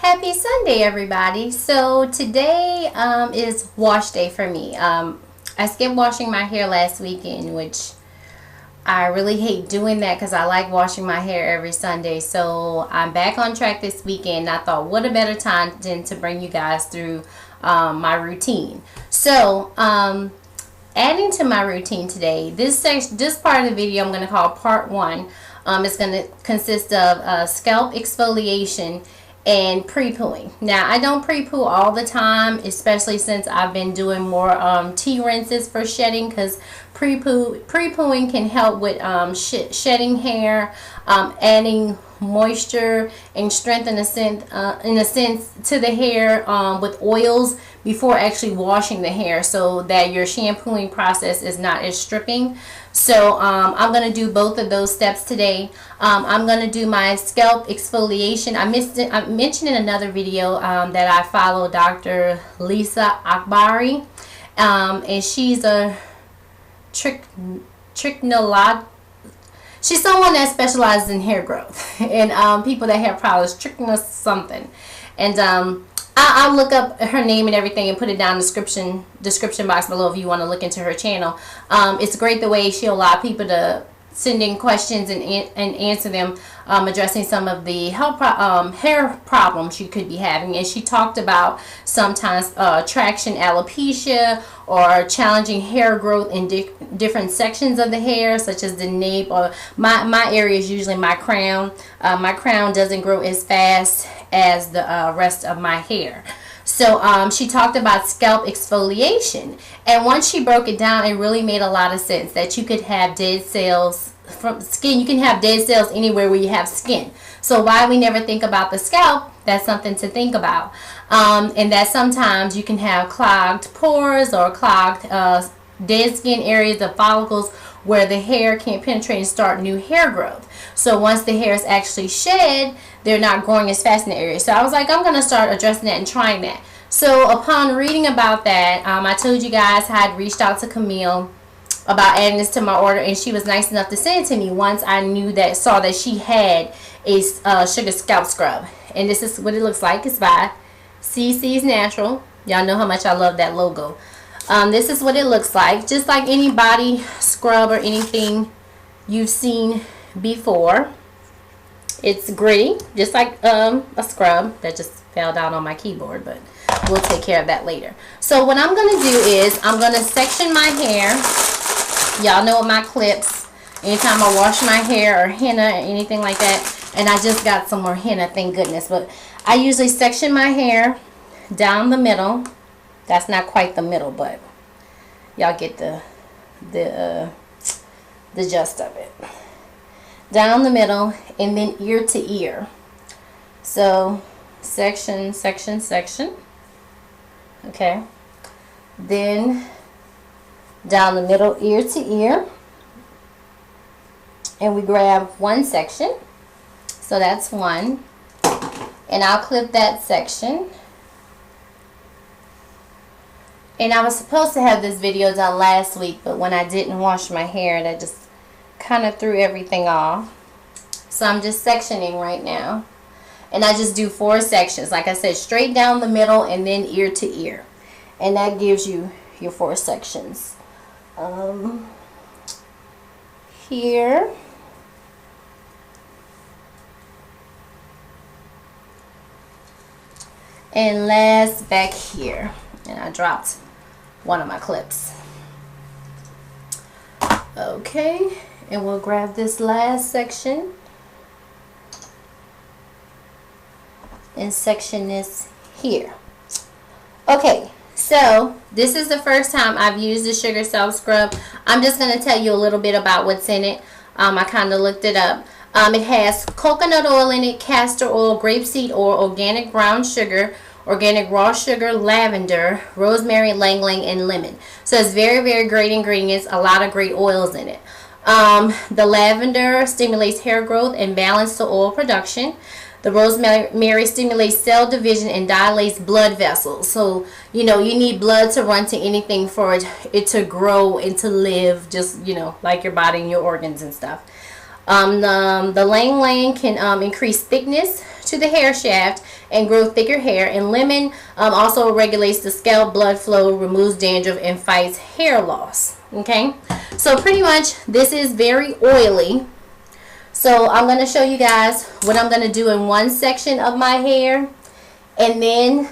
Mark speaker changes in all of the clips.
Speaker 1: Happy Sunday, everybody. So today is wash day for me. I skipped washing my hair last weekend, which I really hate doing that because I like washing my hair every Sunday. So I'm back on track this weekend. I thought, what a better time than to bring you guys through my routine. So adding to my routine today, this part of the video I'm going to call part one. It's going to consist of scalp exfoliation and pre-pooing. Now, I don't pre-poo all the time, especially since I've been doing more tea rinses for shedding, because pre-pooing can help with shedding hair, adding moisture and strength in a sense to the hair with oils before actually washing the hair, so that your shampooing process is not as stripping. So I'm going to do both of those steps today. I'm going to do my scalp exfoliation. I mentioned in another video that I follow Dr. Lisa Akbari, and she's a trichnologist. She's someone that specializes in hair growth and people that have problems, trichnos something. And I'll look up her name and everything and put it down in the description box below if you want to look into her channel. It's great the way she'll allow people to send in questions and answer them, addressing some of the hair problems you could be having. And she talked about sometimes traction alopecia or challenging hair growth in different sections of the hair, such as the nape, or my area is usually my crown. My crown doesn't grow as fast as the rest of my hair. So she talked about scalp exfoliation, and once she broke it down, it really made a lot of sense that you could have dead cells from skin. You can have dead cells anywhere where you have skin. So why we never think about the scalp, that's something to think about. And that sometimes you can have clogged pores or clogged dead skin areas of follicles where the hair can't penetrate and start new hair growth. So once the hair is actually shed, they're not growing as fast in the area. So I was like, I'm going to start addressing that and trying that. So upon reading about that, I told you guys I had reached out to Camille about adding this to my order, and she was nice enough to send it to me once I saw that she had a sugar scalp scrub. And this is what it looks like. It's by CC's Natural. Y'all know how much I love that logo. This is what it looks like, just like any body scrub or anything you've seen before. It's gritty, just like a scrub. That just fell down on my keyboard, but we'll take care of that later. So what I'm going to do is I'm going to section my hair. Y'all know with my clips, anytime I wash my hair or henna or anything like that, and I just got some more henna, thank goodness, but I usually section my hair down the middle. That's not quite the middle, but y'all get the gist of it. Down the middle and then ear to ear. So section, section, section. Okay. Then down the middle, ear to ear. And we grab one section. So that's one. And I'll clip that section. And I was supposed to have this video done last week, but when I didn't wash my hair, that just kind of threw everything off. So I'm just sectioning right now. And I just do 4 sections. Like I said, straight down the middle and then ear to ear. And that gives you your 4 sections. Here. And last back here. And I dropped one of my clips. Okay, and we'll grab this last section and section this here. Okay, so this is the first time I've used the sugar scalp scrub. I'm just going to tell you a little bit about what's in it. I kind of looked it up. It has coconut oil in it, castor oil, grapeseed oil, organic brown sugar, organic raw sugar, lavender, rosemary, ylang ylang, and lemon. So it's very, very great ingredients, a lot of great oils in it. The lavender stimulates hair growth and balances the oil production. The rosemary stimulates cell division and dilates blood vessels. So, you know, you need blood to run to anything for it to grow and to live, just, you know, like your body and your organs and stuff. The ylang ylang can increase thickness, to the hair shaft and grow thicker hair. And lemon also regulates the scalp blood flow, removes dandruff, and fights hair loss. Okay, so pretty much this is very oily. So I'm going to show you guys what I'm going to do in one section of my hair, and then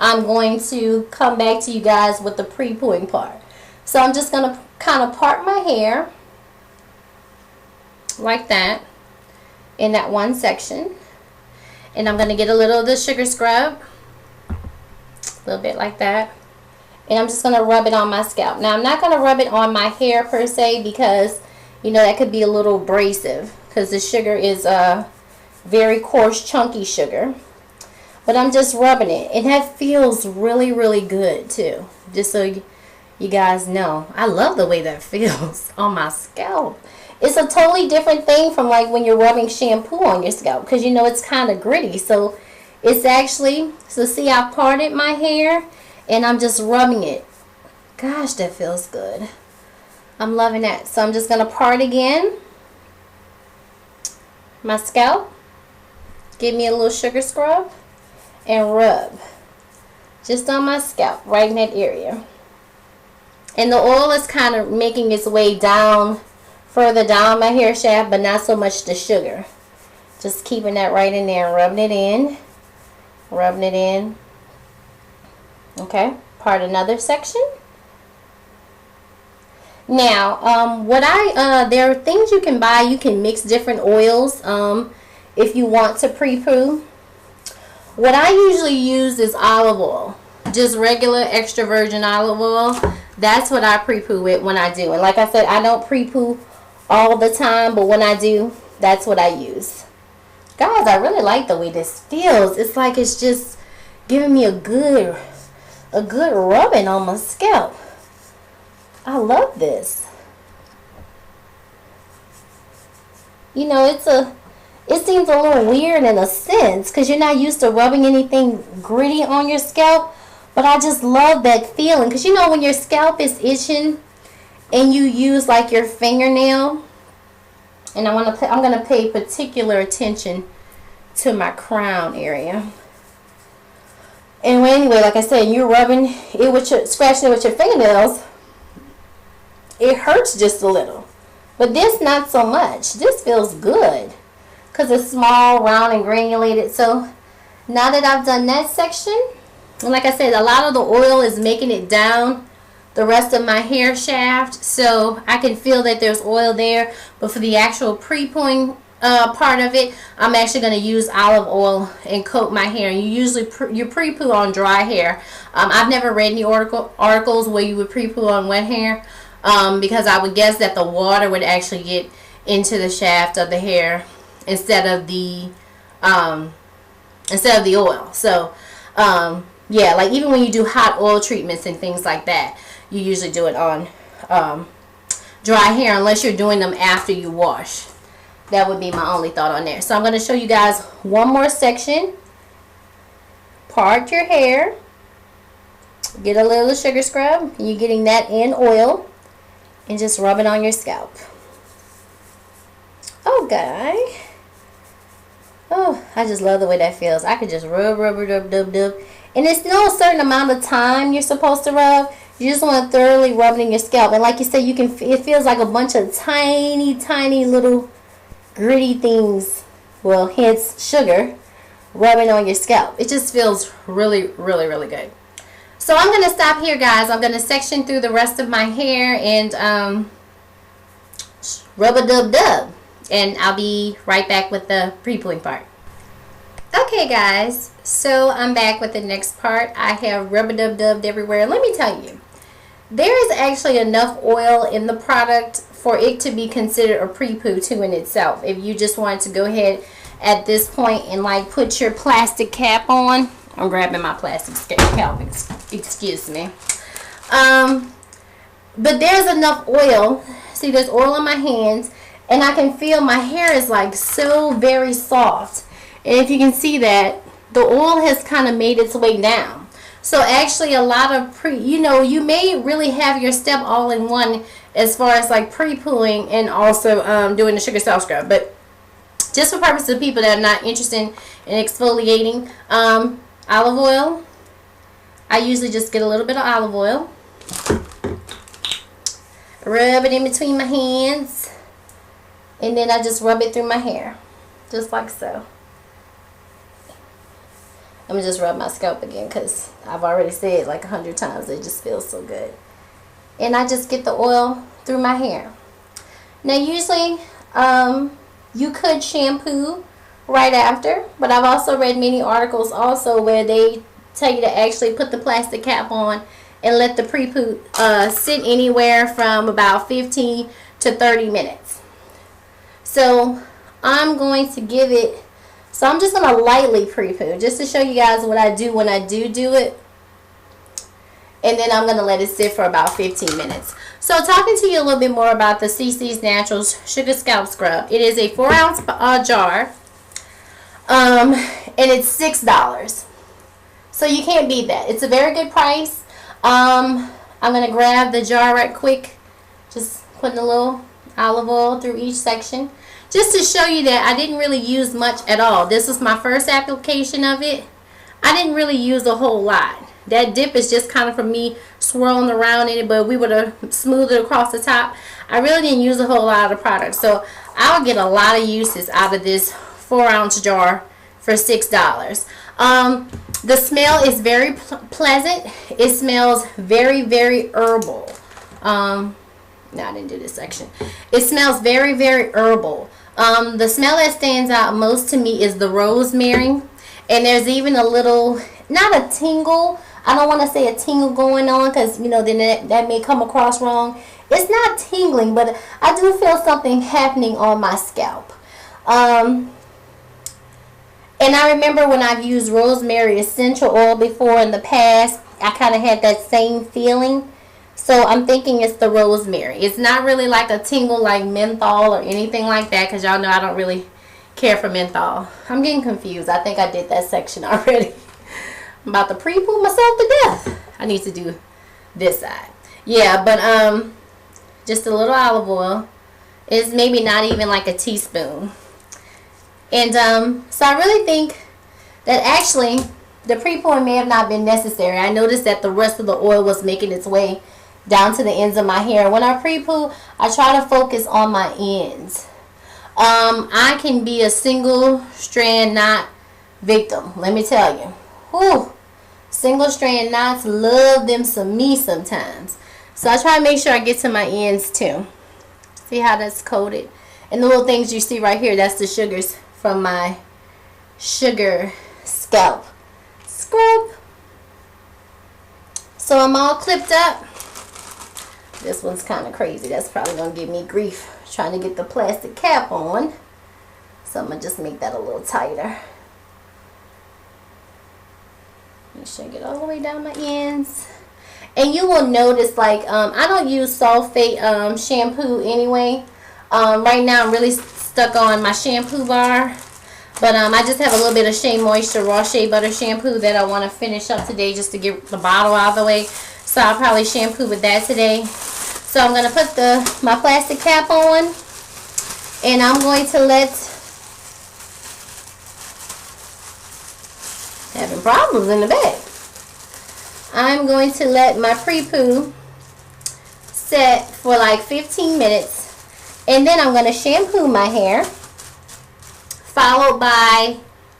Speaker 1: I'm going to come back to you guys with the pre-pooing part. So I'm just going to kind of part my hair like that in that one section, and I'm going to get a little of the sugar scrub, a little bit like that, and I'm just going to rub it on my scalp. Now I'm not going to rub it on my hair per se, because you know that could be a little abrasive, because the sugar is very coarse, chunky sugar. But I'm just rubbing it, and that feels really, really good too. Just so you guys know, I love the way that feels on my scalp. It's a totally different thing from like when you're rubbing shampoo on your scalp, because you know it's kind of gritty. So it's actually, so see, I parted my hair and I'm just rubbing it. Gosh, that feels good. I'm loving that. So I'm just going to part again my scalp, give me a little sugar scrub, and rub just on my scalp, right in that area. And the oil is kind of making its way down, further down my hair shaft, but not so much the sugar. Just keeping that right in there, rubbing it in, rubbing it in. Okay, part another section. Now, there are things you can buy. You can mix different oils if you want to pre-poo. What I usually use is olive oil, just regular extra virgin olive oil. That's what I pre-poo with when I do. And like I said, I don't pre-poo all the time, but when I do, that's what I use. Guys, I really like the way this feels. It's like it's just giving me a good rubbing on my scalp. I love this. You know, it seems a little weird in a sense, because you're not used to rubbing anything gritty on your scalp. But I just love that feeling, because you know when your scalp is itching and you use like your fingernail, and I'm gonna pay particular attention to my crown area. And anyway, like I said, you're rubbing it with scratching it with your fingernails. It hurts just a little, but this not so much. This feels good because it's small, round, and granulated. So now that I've done that section, and like I said, a lot of the oil is making it down the rest of my hair shaft, so I can feel that there's oil there. But for the actual pre-pooing part of it, I'm actually going to use olive oil and coat my hair. And you usually you pre-poo on dry hair. I've never read any articles where you would pre-poo on wet hair. Because I would guess that the water would actually get into the shaft of the hair instead of the oil. So yeah, like even when you do hot oil treatments and things like that, you usually do it on dry hair, unless you're doing them after you wash. That would be my only thought on there. So I'm going to show you guys one more section. Part your hair, get a little sugar scrub, you're getting that in oil, and just rub it on your scalp. Okay. Oh, I just love the way that feels. I could just rub. And it's no certain amount of time you're supposed to rub. You just want to thoroughly rub it in your scalp. And like you said, it feels like a bunch of tiny little gritty things, well, hence sugar, rubbing on your scalp. It just feels really good. So I'm going to stop here, guys. I'm going to section through the rest of my hair and rub-a-dub-dub. And I'll be right back with the pre-pooing part. Okay, guys. So I'm back with the next part. I have rub-a-dub-dubbed everywhere. Let me tell you, there is actually enough oil in the product for it to be considered a pre-poo too in itself. If you just wanted to go ahead at this point and like put your plastic cap on. I'm grabbing my plastic cap, excuse me. But there's enough oil. See, there's oil on my hands, and I can feel my hair is like so very soft. And if you can see that, the oil has kind of made its way down. So actually a lot of you may really have your step all in one as far as like pre-pooing and also doing the sugar self scrub. But just for purposes of people that are not interested in exfoliating. Olive oil. I usually just get a little bit of olive oil, rub it in between my hands, and then I just rub it through my hair, just like so. I'm going to just rub my scalp again because I've already said it like 100 times. It just feels so good. And I just get the oil through my hair. Now usually you could shampoo right after, but I've also read many articles also where they tell you to actually put the plastic cap on and let the pre-poo sit anywhere from about 15 to 30 minutes. So I'm going to give it, so I'm just going to lightly pre-poo just to show you guys what I do when I do it. And then I'm going to let it sit for about 15 minutes. So talking to you a little bit more about the CC's Naturals Sugar Scalp Scrub. It is a 4-ounce jar. And it's $6. So you can't beat that. It's a very good price. I'm going to grab the jar right quick. Just putting a little olive oil through each section. Just to show you that I didn't really use much at all. This was my first application of it. I didn't really use a whole lot. That dip is just kind of for me swirling around in it, but we would have smoothed it across the top. I really didn't use a whole lot of the product. So I'll get a lot of uses out of this 4-ounce jar for $6. The smell is very pleasant. It smells very, very herbal. No, I didn't do this section. It smells very, very herbal. The smell that stands out most to me is the rosemary. And there's even a little, not a tingle. I don't want to say a tingle going on because, you know, then that may come across wrong. It's not tingling, but I do feel something happening on my scalp. And I remember when I've used rosemary essential oil before in the past, I kind of had that same feeling. So I'm thinking it's the rosemary. It's not really like a tingle like menthol or anything like that because y'all know I don't really care for menthol. I'm getting confused. I think I did that section already. I'm about to pre-poo myself to death. I need to do this side. Yeah, but just a little olive oil. It's maybe not even like a teaspoon. And so I really think that actually the pre-pooing may have not been necessary. I noticed that the rest of the oil was making its way down to the ends of my hair. When I pre-poo, I try to focus on my ends. I can be a single strand knot victim, let me tell you. Whew. Single strand knots, love them some me sometimes. So I try to make sure I get to my ends too. See how that's coated? And the little things you see right here, that's the sugars from my sugar scalp scrub. So I'm all clipped up. This one's kind of crazy. That's probably going to give me grief trying to get the plastic cap on. So I'm going to just make that a little tighter. Make sure I get all the way down my ends. And you will notice, like, I don't use sulfate shampoo anyway. Right now I'm really stuck on my shampoo bar. But I just have a little bit of Shea Moisture Raw Shea Butter shampoo that I want to finish up today just to get the bottle out of the way. So I'll probably shampoo with that today. So I'm going to put my plastic cap on. And I'm going to having problems in the back. I'm going to let my pre-poo set for like 15 minutes. And then I'm going to shampoo my hair. Followed by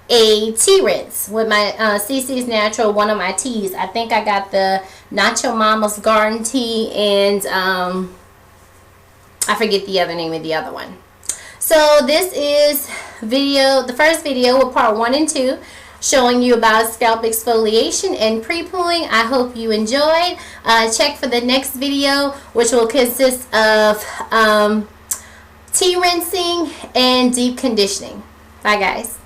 Speaker 1: a tea rinse with my CC's Natural, one of my teas. I think I got the Nacho Mama's Garden Tea and I forget the other name of the other one. So this is the first video with part 1 and 2 showing you about scalp exfoliation and pre-pooing. I hope you enjoyed. Check for the next video, which will consist of tea rinsing and deep conditioning. Bye guys.